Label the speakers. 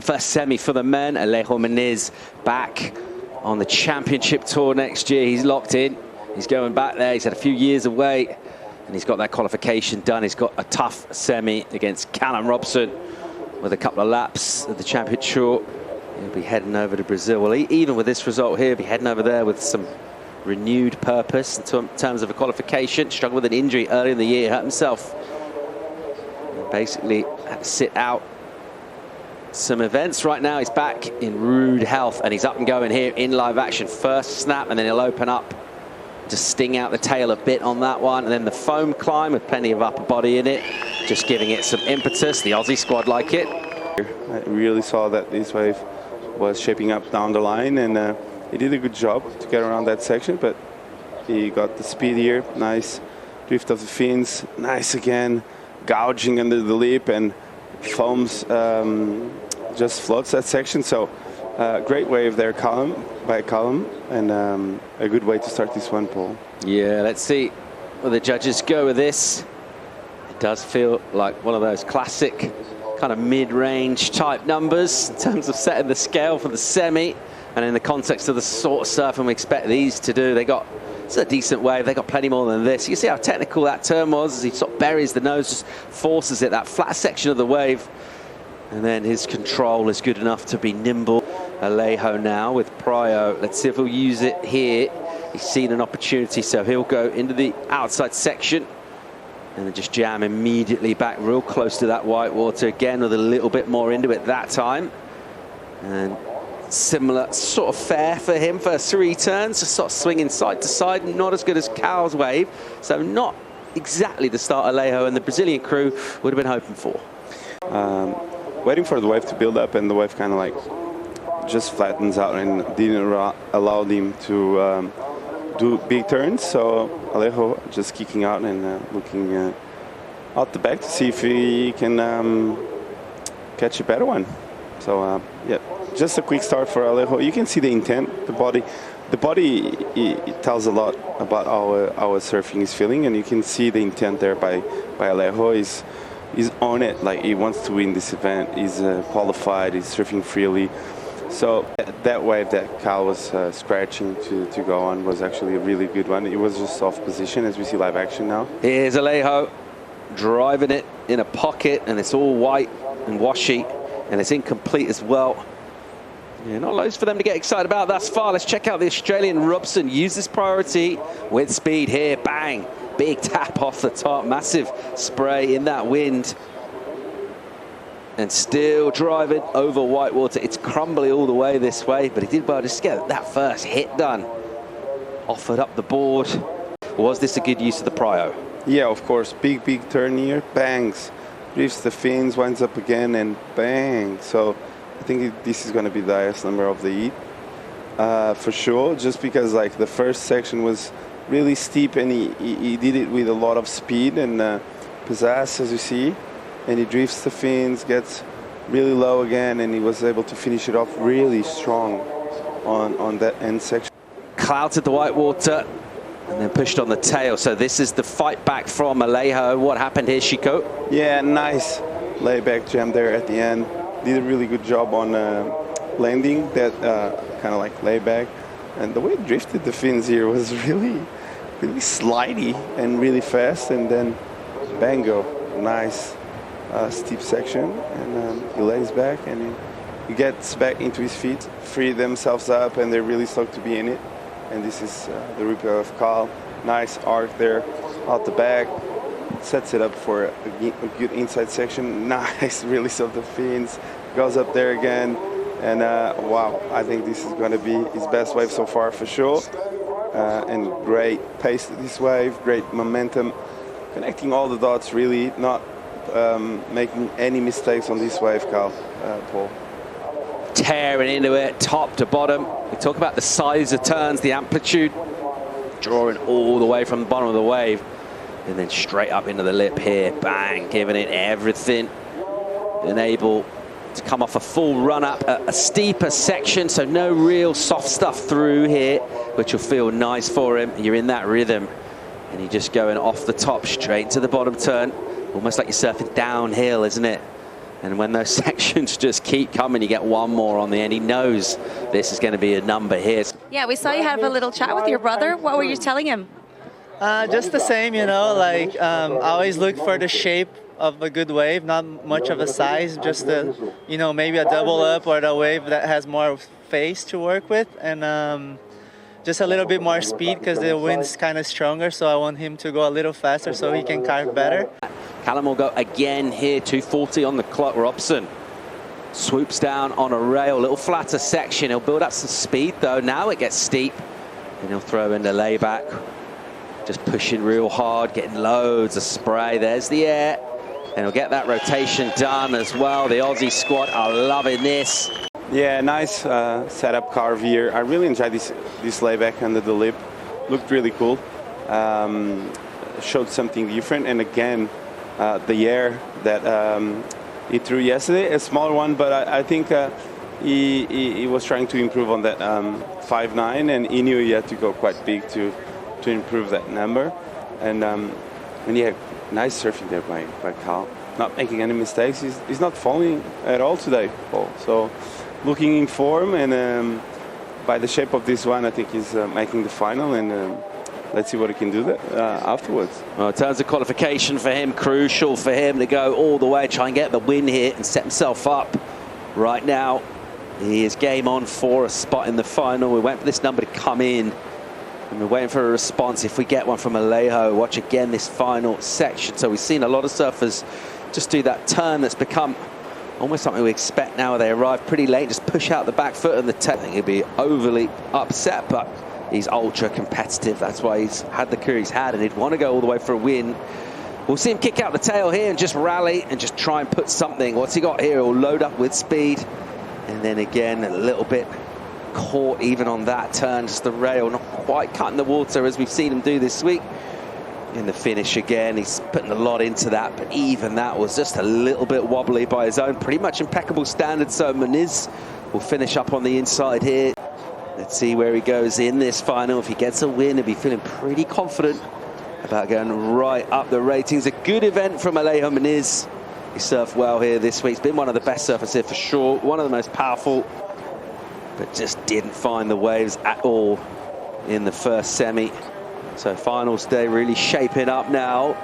Speaker 1: first semi for the men. Alejo Muniz back on the championship tour next year. He's locked in. He's going back there. He's had a few years away, and he's got that qualification done. He's got a tough semi against Callum Robson with a couple of laps of the championship tour. He'll be heading over to Brazil. Well, even with this result here, he'll be heading over there with some renewed purpose in terms of a qualification. Struggled with an injury early in the year, hurt himself. And basically had to sit out some events. Right now he's back in rude health, and he's up and going here in live action. First snap, and then he'll open up to sting out the tail a bit on that one, and then the foam climb with plenty of upper body in it, just giving it some impetus. The Aussie squad like it.
Speaker 2: I really saw that this wave was shaping up down the line, and he did a good job to get around that section, but he got the speed here. Nice drift of the fins, nice again, gouging under the lip, and foams just floats that section. So great wave there, by Callum, and a good way to start this one, Paul.
Speaker 1: Yeah, let's see where the judges go with this. It does feel like one of those classic kind of mid-range type numbers in terms of setting the scale for the semi, and in the context of the sort of surfing we expect these to do. It's a decent wave. They got plenty more than this. You see how technical that turn was as he sort of buries the nose, just forces it, that flat section of the wave. And then his control is good enough to be nimble. Alejo now with Prio. Let's see if he'll use it here. He's seen an opportunity, so he'll go into the outside section and then just jam immediately back real close to that white water again, with a little bit more into it that time. And similar sort of fare for him, first 3 turns, just sort of swinging side to side, not as good as Cal's wave, so not exactly the start Alejo and the Brazilian crew would have been hoping for.
Speaker 2: Waiting for the wave to build up, and the wave kind of like just flattens out and didn't allow them to do big turns. So Alejo just kicking out and looking out the back to see if he can catch a better one. So yeah, just a quick start for Alejo. You can see the intent, the body. The body, it tells a lot about how our surfing is feeling, and you can see the intent there by Alejo. He's on it, like he wants to win this event. He's qualified, he's surfing freely. So that wave that Cal was scratching to go on was actually a really good one. It was just off position, as we see live action now.
Speaker 1: Here's Alejo driving it in a pocket, and it's all white and washy, and it's incomplete as well. Yeah, not loads for them to get excited about thus far. Let's check out the Australian Robson. Use this priority with speed here. Bang! Big tap off the top. Massive spray in that wind. And still driving over whitewater. It's crumbly all the way this way, but he did well to just get that first hit done. Offered up the board. Was this a good use of the prio?
Speaker 2: Yeah, of course. Big turn here. Bangs. Drifts the fins, winds up again, and bang. So I think this is going to be the highest number of the heat. For sure, just because like the first section was really steep, and he did it with a lot of speed and pizzazz, as you see, and he drifts the fins, gets really low again, and he was able to finish it off really strong on that end section.
Speaker 1: Clouted the whitewater and then pushed on the tail. So this is the fight back from Alejo. What happened here, Chico?
Speaker 2: Yeah, nice layback jam there at the end. Did a really good job on landing that kind of like layback, and the way it drifted the fins here was really slidey and really fast, and then bango, nice steep section, and he lays back and he gets back into his feet, free themselves up, and they're really stoked to be in it. And this is the repair of Cal. Nice arc there out the back, sets it up for a good inside section. Nice release of the fins, goes up there again, and wow, I think this is going to be his best wave so far for sure. And great pace to this wave, great momentum, connecting all the dots, really not making any mistakes on this wave, Cal, Paul.
Speaker 1: Tearing into it, top to bottom. We talk about the size of turns, the amplitude, drawing all the way from the bottom of the wave, and then straight up into the lip here, bang, giving it everything, and able to come off a full run up a steeper section, so no real soft stuff through here, which will feel nice for him. You're in that rhythm, and you're just going off the top straight to the bottom turn, almost like you're surfing downhill, isn't it? And when those sections just keep coming, you get one more on the end. He knows this is going to be a number here.
Speaker 3: Yeah, we saw you have a little chat with your brother. What were you telling him?
Speaker 4: Just the same, you know, like I always look for the shape of a good wave, not much of a size, just a, you know, maybe a double up or the wave that has more face to work with, and just a little bit more speed because the wind's kind of stronger, so I want him to go a little faster so he can carve better.
Speaker 1: Callum will go again here, 240 on the clock. Robson swoops down on a rail, little flatter section. He'll build up some speed though. Now it gets steep, and he'll throw in the layback. Just pushing real hard, getting loads of spray. There's the air, and he'll get that rotation done as well. The Aussie squad are loving this.
Speaker 2: Yeah, nice setup carve here. I really enjoyed this layback under the lip. Looked really cool. Showed something different, and again, the air that he threw yesterday, a smaller one, but I think he was trying to improve on that 5.9, and he knew he had to go quite big to improve that number. And yeah, nice surfing there by Cal. Not making any mistakes. He's not falling at all today, Paul. So looking in form, and by the shape of this one, I think he's making the final, and let's see what he can do afterwards.
Speaker 1: Well, in terms of qualification for him, crucial for him to go all the way, try and get the win here and set himself up. Right now, he is game on for a spot in the final. We went for this number to come in, and we're waiting for a response. If we get one from Alejo, watch again this final section. So we've seen a lot of surfers just do that turn that's become almost something we expect now. They arrive pretty late, just push out the back foot and the tail. I think he'll be overly upset, but he's ultra competitive. That's why he's had the career he's had, and he'd want to go all the way for a win. We'll see him kick out the tail here and just rally and just try and put something. What's he got here? He'll load up with speed, and then again a little bit caught even on that turn, just the rail not quite cutting the water as we've seen him do this week. In the finish again, he's putting a lot into that, but even that was just a little bit wobbly by his own pretty much impeccable standards. So Muniz will finish up on the inside here. Let's see where he goes in this final. If he gets a win, he'll be feeling pretty confident about going right up the ratings. A good event from Alejo Muniz. He surfed well here this week. He's been one of the best surfers here for sure, one of the most powerful, but just didn't find the waves at all in the first semi. So finals day really shaping up now.